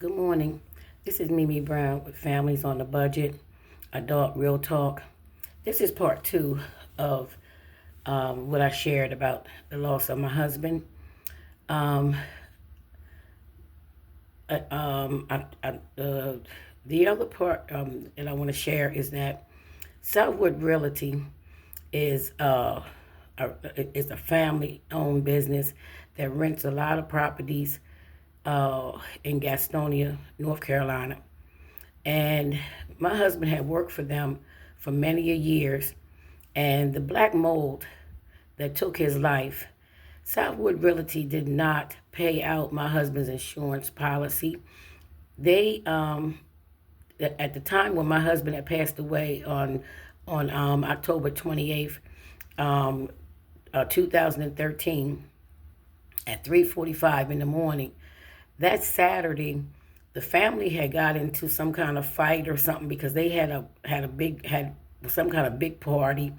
Good morning. This is Mimi Brown with Families on the Budget, Adult Real Talk. This is part two of what I shared about the loss of my husband. Um, the other part that I want to share is that Southwood Realty is is a family-owned business that rents a lot of properties in Gastonia, North Carolina. And my husband had worked for them for many years, and the black mold that took his life, Southwood Realty did not pay out my husband's insurance policy. They at the time when my husband had passed away on October 28th, um, 2013, at 3:45 in the morning. That Saturday, the family had got into some kind of fight or something because they had some kind of big party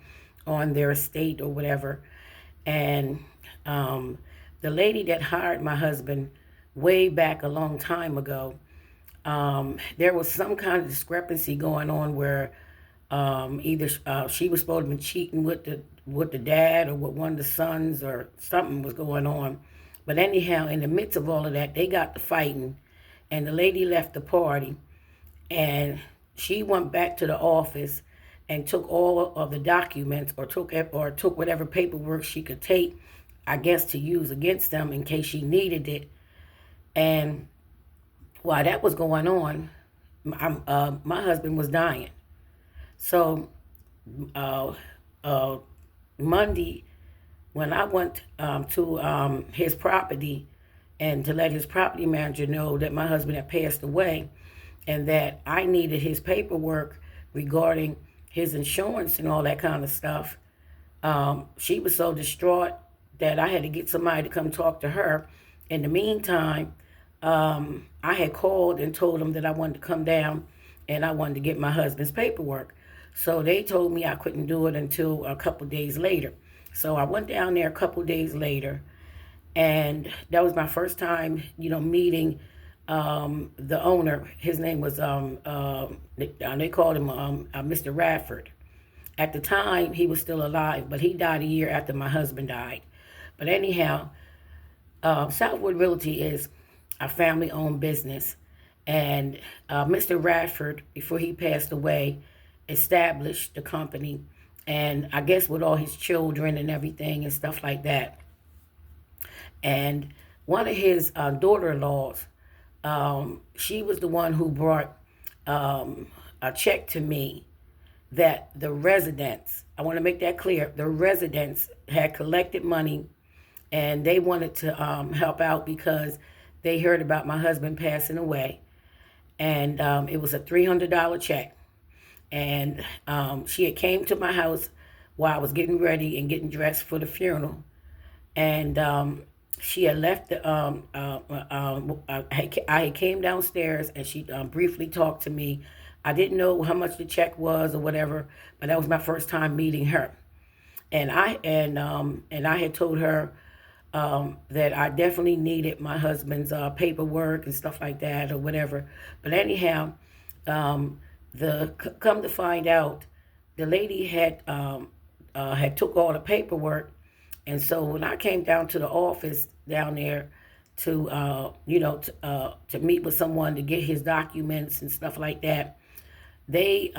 on their estate or whatever, and um, the lady that hired my husband way back a long time ago, there was some kind of discrepancy going on where either she was supposed to be cheating with the dad or with one of the sons or something was going on. But anyhow, in the midst of all of that, they got to fighting, and the lady left the party, and she went back to the office and took all of the documents or took whatever paperwork she could take, I guess, to use against them in case she needed it. And while that was going on, my husband was dying. So uh, uh, Monday, when I went to his property and to let his property manager know that my husband had passed away and that I needed his paperwork regarding his insurance and all that kind of stuff, she was so distraught that I had to get somebody to come talk to her. In the meantime, I had called and told them that I wanted to come down and I wanted to get my husband's paperwork. So they told me I couldn't do it until a couple days later. So I went down there a couple days later, and that was my first time, meeting the owner. His name was they called him Mr. Radford. At the time, he was still alive, but he died a year after my husband died. But anyhow, Southwood Realty is a family-owned business, and Mr. Radford, before he passed away, established the company, and I guess with all his children and everything and stuff like that. And one of his daughter-in-laws, she was the one who brought a check to me that the residents, I want to make that clear, the residents had collected money and they wanted to help out because they heard about my husband passing away. And it was a $300 check. And she had came to my house while I was getting ready and getting dressed for the funeral. And she had left I came downstairs and she briefly talked to me. I didn't know how much the check was or whatever, but that was my first time meeting her. And I had told her that I definitely needed my husband's paperwork and stuff like that or whatever. But anyhow, the come to find out, the lady had took all the paperwork, and so when I came down to the office down there to to meet with someone to get his documents and stuff like that, they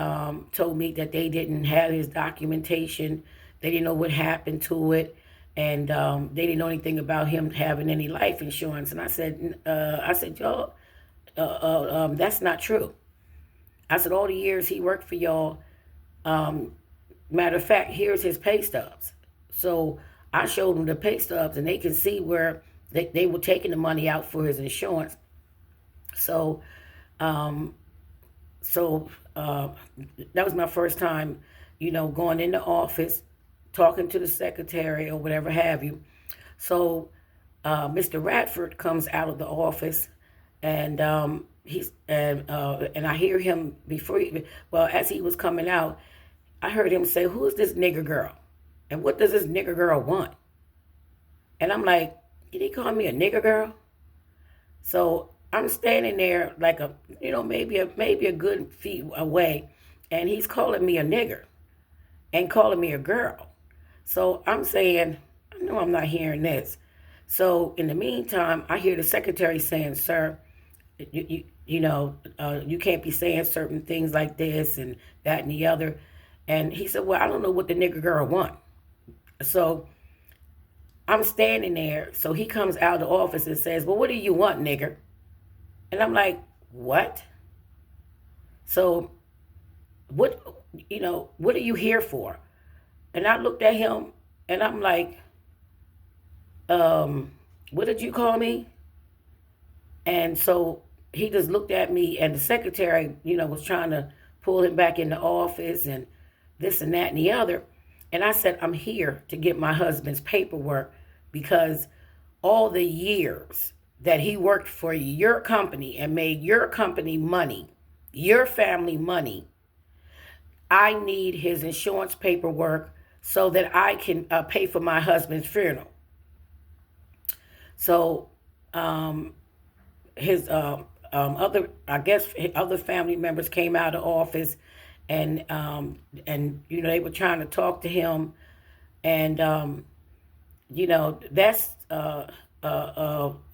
told me that they didn't have his documentation. They didn't know what happened to it, and they didn't know anything about him having any life insurance. And I said, y'all, that's not true. I said, all the years he worked for y'all, matter of fact, here's his pay stubs. So I showed them the pay stubs, and they can see where they were taking the money out for his insurance. So, um, so that was my first time, going in the office, talking to the secretary or whatever have you. So Mr. Radford comes out of the office, and and I hear him as he was coming out, I heard him say, "Who is this nigger girl? And what does this nigger girl want?" And I'm like, "Did he call me a nigger girl?" So I'm standing there like maybe a good feet away, and he's calling me a nigger and calling me a girl. So I'm saying, I know I'm not hearing this. So in the meantime, I hear the secretary saying, "Sir, you can't be saying certain things like this and that and the other." And he said, "Well, I don't know what the nigger girl want." So I'm standing there. So he comes out of the office and says, "Well, what do you want, nigger?" And I'm like, "What?" So what are you here for? And I looked at him and I'm like, what did you call me? And so he just looked at me, and the secretary, was trying to pull him back in the office and this and that and the other. And I said, I'm here to get my husband's paperwork because all the years that he worked for your company and made your company money, your family money, I need his insurance paperwork so that I can pay for my husband's funeral. So his other family members came out of office, and they were trying to talk to him, and that's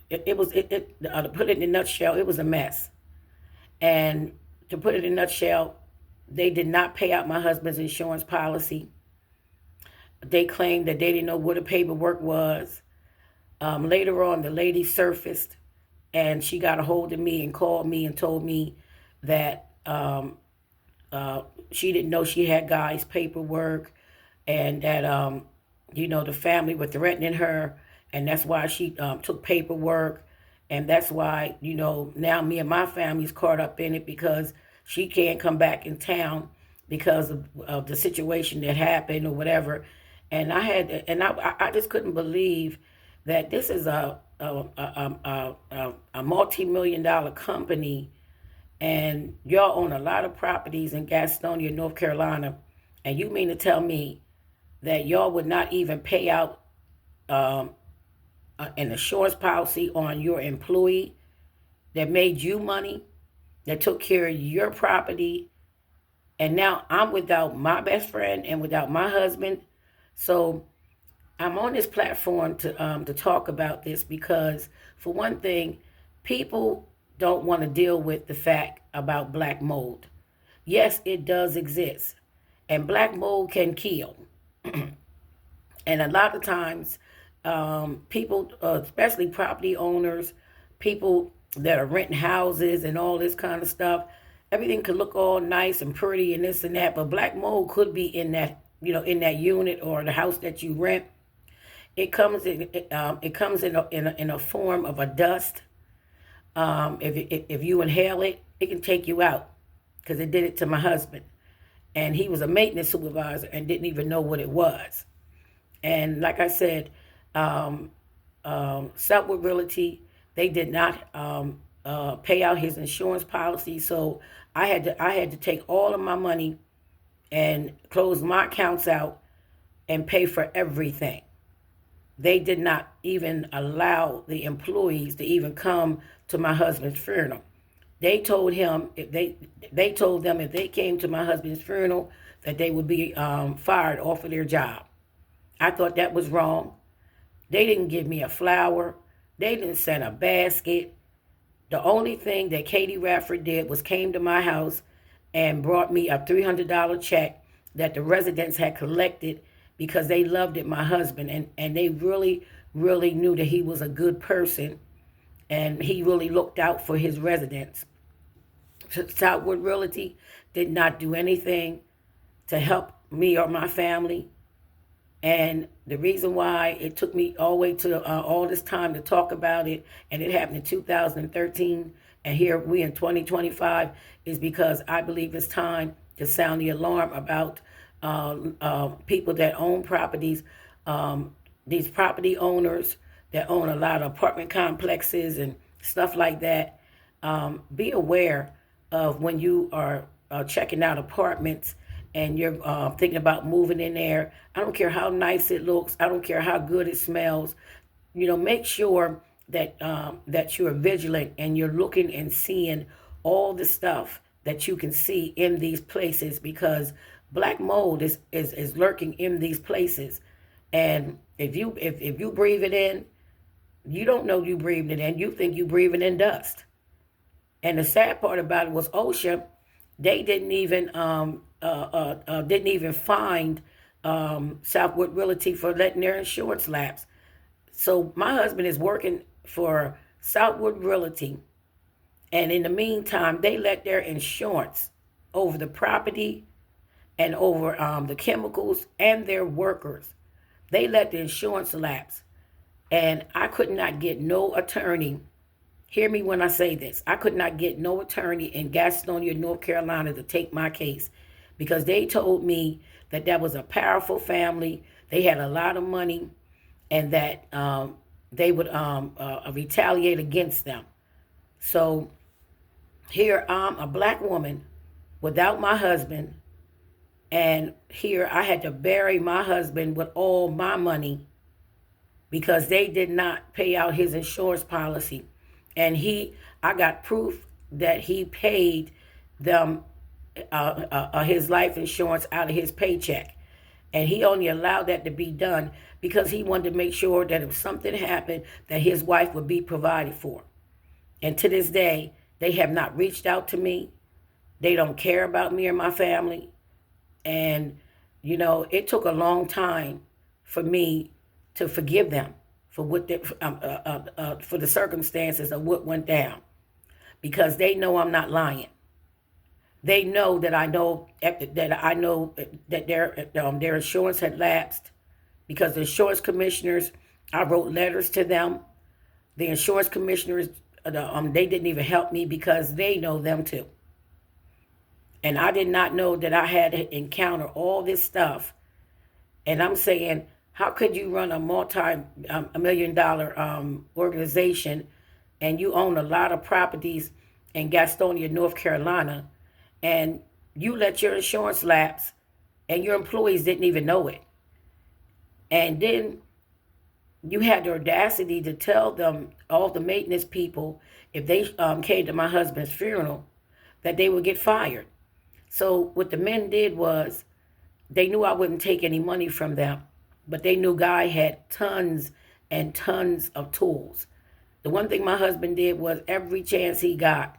it was to put it in a nutshell, it was a mess. And to put it in a nutshell, they did not pay out my husband's insurance policy. They claimed that they didn't know what the paperwork was. Later on, the lady surfaced, and she got a hold of me and called me and told me that she didn't know she had Guy's paperwork, and that the family were threatening her, and that's why she took paperwork, and that's why now me and my family's caught up in it because she can't come back in town because of the situation that happened or whatever. And I just couldn't believe that this is a multi-million-dollar company, and y'all own a lot of properties in Gastonia, North Carolina, and you mean to tell me that y'all would not even pay out an insurance policy on your employee that made you money, that took care of your property, and now I'm without my best friend and without my husband. So I'm on this platform to talk about this because, for one thing, people don't want to deal with the fact about black mold. Yes, it does exist, and black mold can kill. And a lot of times, people, especially property owners, people that are renting houses and all this kind of stuff, everything could look all nice and pretty and this and that, but black mold could be in that, in that unit or the house that you rent. It comes in a form of a dust. If you inhale it, it can take you out, because it did it to my husband, and he was a maintenance supervisor and didn't even know what it was. And like I said, Southwood Realty, they did not pay out his insurance policy, so I had to take all of my money and close my accounts out and pay for everything. They did not even allow the employees to even come to my husband's funeral. They told him they told them if they came to my husband's funeral that they would be fired off of their job. I thought that was wrong. They didn't give me a flower. They didn't send a basket. The only thing that Katie Radford did was came to my house and brought me a $300 check that the residents had collected because they loved it, my husband, and they really, really knew that he was a good person, and he really looked out for his residents. Southwood Realty did not do anything to help me or my family. And the reason why it took me all the way to all this time to talk about it, and it happened in 2013, and here we in 2025, is because I believe it's time to sound the alarm about people that own properties, these property owners that own a lot of apartment complexes and stuff like that. Be aware of when you are checking out apartments and you're thinking about moving in there. I don't care how nice it looks. I don't care how good it smells. Make sure that you're vigilant and you're looking and seeing all the stuff that you can see in these places, because black mold is lurking in these places. And if you breathe it in, you don't know you breathing it in. You think you breathing in dust. And the sad part about it was OSHA, they didn't even find Southwood Realty for letting their insurance lapse. So my husband is working for Southwood Realty, and in the meantime, they let their insurance over the property and over the chemicals and their workers. They let the insurance lapse. And I could not get no attorney. Hear me when I say this. I could not get no attorney in Gastonia, North Carolina to take my case, because they told me that that was a powerful family. They had a lot of money, and that they would retaliate against them. So here I'm a black woman without my husband, and here I had to bury my husband with all my money because they did not pay out his insurance policy. And I got proof that he paid them his life insurance out of his paycheck. And he only allowed that to be done because he wanted to make sure that if something happened, that his wife would be provided for. And to this day, they have not reached out to me. They don't care about me or my family. And, it took a long time for me to forgive them for for the circumstances of what went down, because they know I'm not lying. They know that I know that their insurance had lapsed, because the insurance commissioners, I wrote letters to them. The insurance commissioners, they didn't even help me because they know them too. And I did not know that I had to encounter all this stuff. And I'm saying, how could you run a multi-million-dollar organization, and you own a lot of properties in Gastonia, North Carolina, and you let your insurance lapse, and your employees didn't even know it? And then you had the audacity to tell them, all the maintenance people, if they came to my husband's funeral, that they would get fired. So what the men did was, they knew I wouldn't take any money from them, but they knew Guy had tons and tons of tools. The one thing my husband did was, every chance he got,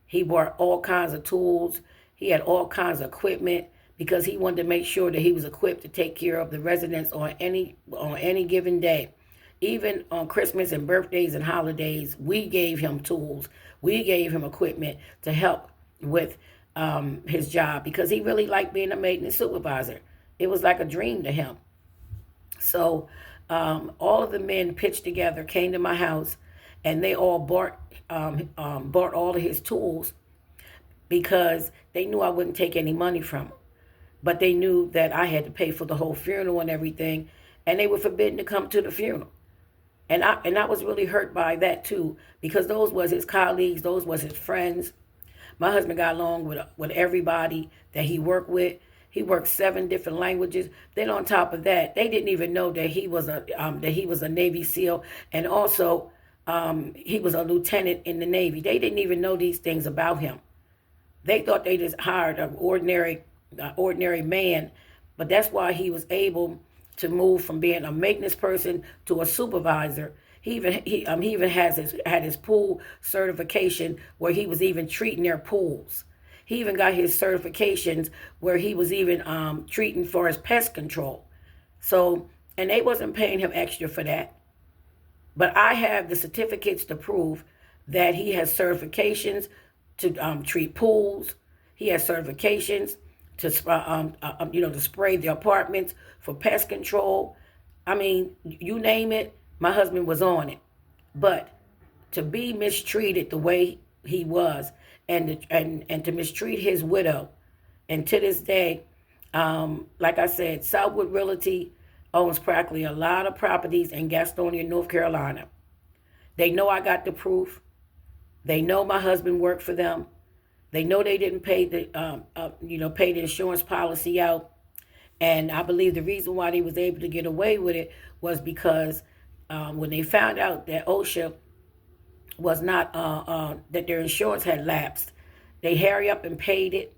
he bought all kinds of tools. He had all kinds of equipment, because he wanted to make sure that he was equipped to take care of the residents on any given day. Even on Christmas and birthdays and holidays, we gave him tools. We gave him equipment to help with his job, because he really liked being a maintenance supervisor. It was like a dream to him. So all of the men pitched together, came to my house, and they all bought all of his tools, because they knew I wouldn't take any money from him. But they knew that I had to pay for the whole funeral and everything, and they were forbidden to come to the funeral. And I was really hurt by that too, because those was his colleagues, those was his friends. My husband got along with everybody that he worked with. He worked 7 different languages. Then on top of that, they didn't even know that he was a Navy SEAL, and also he was a lieutenant in the Navy. They didn't even know these things about him. They thought they just hired an ordinary man, but that's why he was able to move from being a maintenance person to a supervisor. He even had his pool certification, where he was even treating their pools. He even got his certifications where he was even treating for his pest control. So, and they wasn't paying him extra for that. But I have the certificates to prove that he has certifications to treat pools. He has certifications to to spray the apartments for pest control. I mean, you name it, my husband was on it. But to be mistreated the way he was, and to mistreat his widow, and to this day, like I said, Southwood Realty owns practically a lot of properties in Gastonia, North Carolina. They know I got the proof. They know my husband worked for them. They know they didn't pay pay the insurance policy out. And I believe the reason why they was able to get away with it was because when they found out that OSHA was not that their insurance had lapsed. They hurry up and paid it.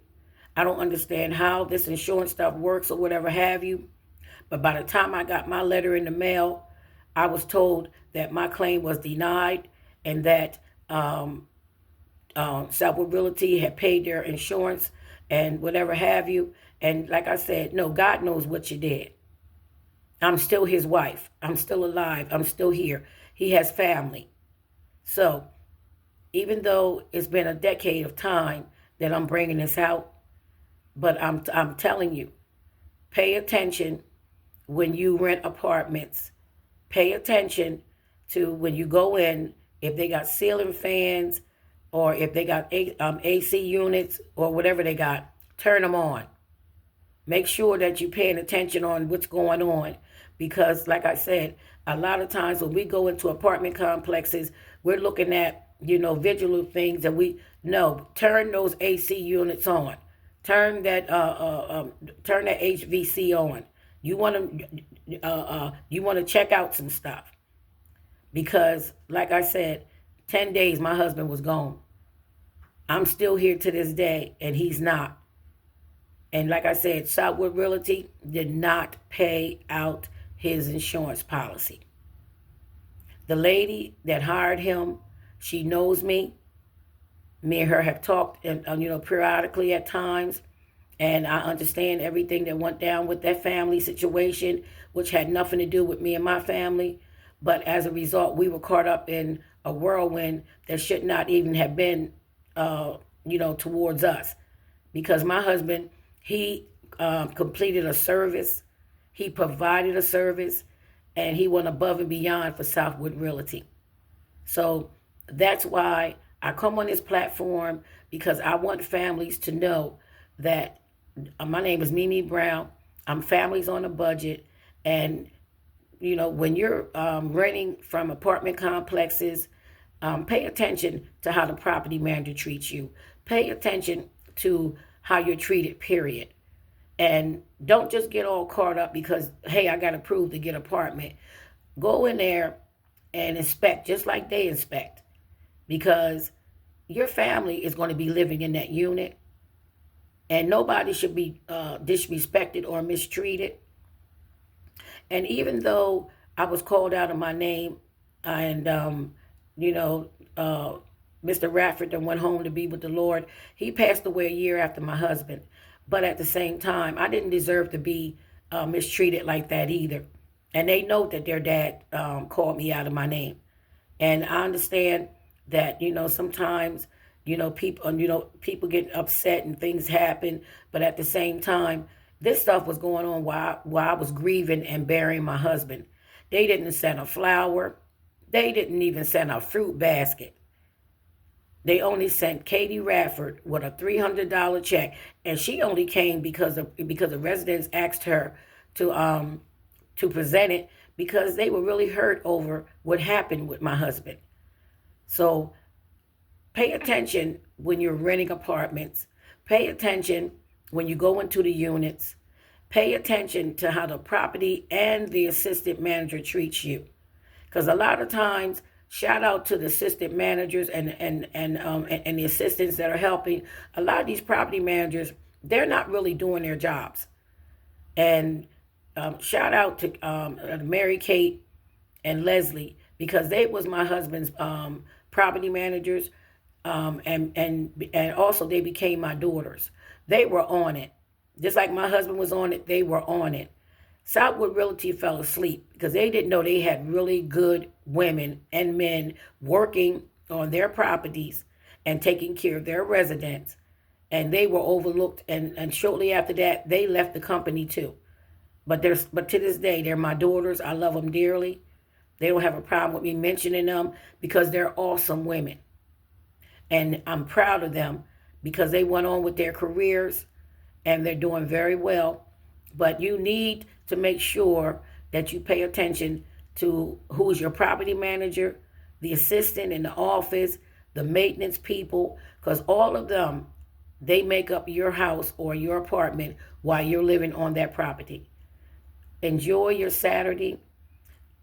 I don't understand how this insurance stuff works or whatever have you. But by the time I got my letter in the mail, I was told that my claim was denied and that Southwood Realty had paid their insurance and whatever have you. And like I said, no, God knows what you did. I'm still his wife. I'm still alive. I'm still here. He has family. So even though it's been a decade of time that I'm bringing this out, but I'm telling you, pay attention when you rent apartments. Pay attention to when you go in, if they got ceiling fans or if they got AC units or whatever they got, turn them on. Make sure that you're paying attention on what's going on. Because like I said, a lot of times when we go into apartment complexes, we're looking at, visual things that turn those AC units on. Turn that HVC on. You want to check out some stuff. Because like I said, 10 days my husband was gone. I'm still here to this day and he's not. And like I said, Southwood Realty did not pay out his insurance policy. The lady that hired him, she knows me. Me and her have talked, periodically at times. And I understand everything that went down with that family situation, which had nothing to do with me and my family. But as a result, we were caught up in a whirlwind that should not even have been, towards us. Because my husband, he completed a service. He provided a service. And he went above and beyond for Southwood Realty. So that's why I come on this platform, because I want families to know that my name is Mimi Brown. I'm Families on a Budget. And, when you're renting from apartment complexes, pay attention to how the property manager treats you. Pay attention to how you're treated, period. And don't just get all caught up because, hey, I got approved to get an apartment. Go in there and inspect just like they inspect. Because your family is going to be living in that unit. And nobody should be disrespected or mistreated. And even though I was called out of my name and, Mr. Radford that went home to be with the Lord, he passed away a year after my husband. But at the same time, I didn't deserve to be mistreated like that either. And they know that their dad called me out of my name. And I understand that, sometimes, people get upset and things happen. But at the same time, this stuff was going on while I was grieving and burying my husband. They didn't send a flower. They didn't even send a fruit basket. They only sent Katie Radford with a $300 check, and she only came because the residents asked her to present it because they were really hurt over what happened with my husband. So pay attention when you're renting apartments. Pay attention when you go into the units. Pay attention to how the property and the assistant manager treats you, because a lot of times. Shout out to the assistant managers and the assistants that are helping. A lot of these property managers, they're not really doing their jobs. And shout out to Mary Kate and Leslie, because they was my husband's property managers, and also they became my daughters. They were on it, just like my husband was on it. They were on it. Southwood Realty fell asleep because they didn't know they had really good women and men working on their properties and taking care of their residents. And they were overlooked. And shortly after that, they left the company too. But to this day, they're my daughters. I love them dearly. They don't have a problem with me mentioning them because they're awesome women. And I'm proud of them because they went on with their careers and they're doing very well. But you need to make sure that you pay attention to who's your property manager, the assistant in the office, the maintenance people, because all of them, they make up your house or your apartment while you're living on that property. Enjoy your Saturday.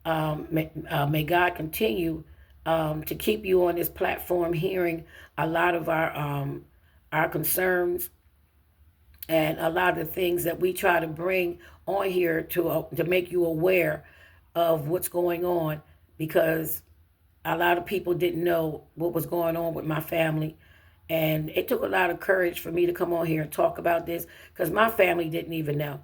May God continue to keep you on this platform hearing a lot of our concerns and a lot of the things that we try to bring on here to make you aware of what's going on, because a lot of people didn't know what was going on with my family. And it took a lot of courage for me to come on here and talk about this, because my family didn't even know.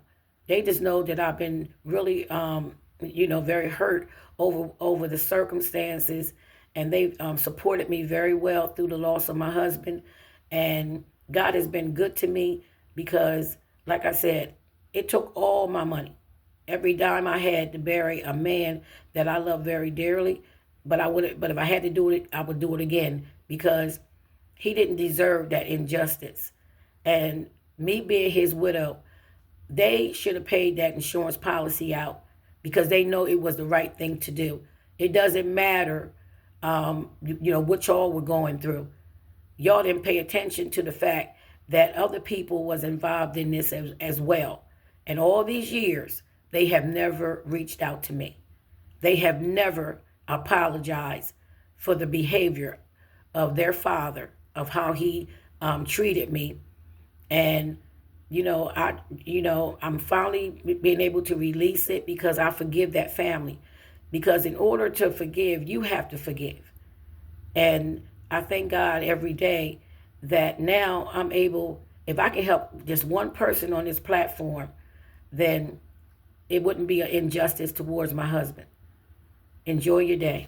They just know that I've been really, very hurt over the circumstances, and they supported me very well through the loss of my husband. And God has been good to me because, like I said, it took all my money, every dime I had, to bury a man that I love very dearly. But if I had to do it, I would do it again, because he didn't deserve that injustice. And me being his widow, they should have paid that insurance policy out, because they know it was the right thing to do. It doesn't matter, what y'all were going through. Y'all didn't pay attention to the fact that other people was involved in this as well. And all these years, they have never reached out to me. They have never apologized for the behavior of their father, of how he treated me. And I'm finally being able to release it, because I forgive that family. Because in order to forgive, you have to forgive. And I thank God every day that now I'm able, if I can help just one person on this platform, then it wouldn't be an injustice towards my husband. Enjoy your day.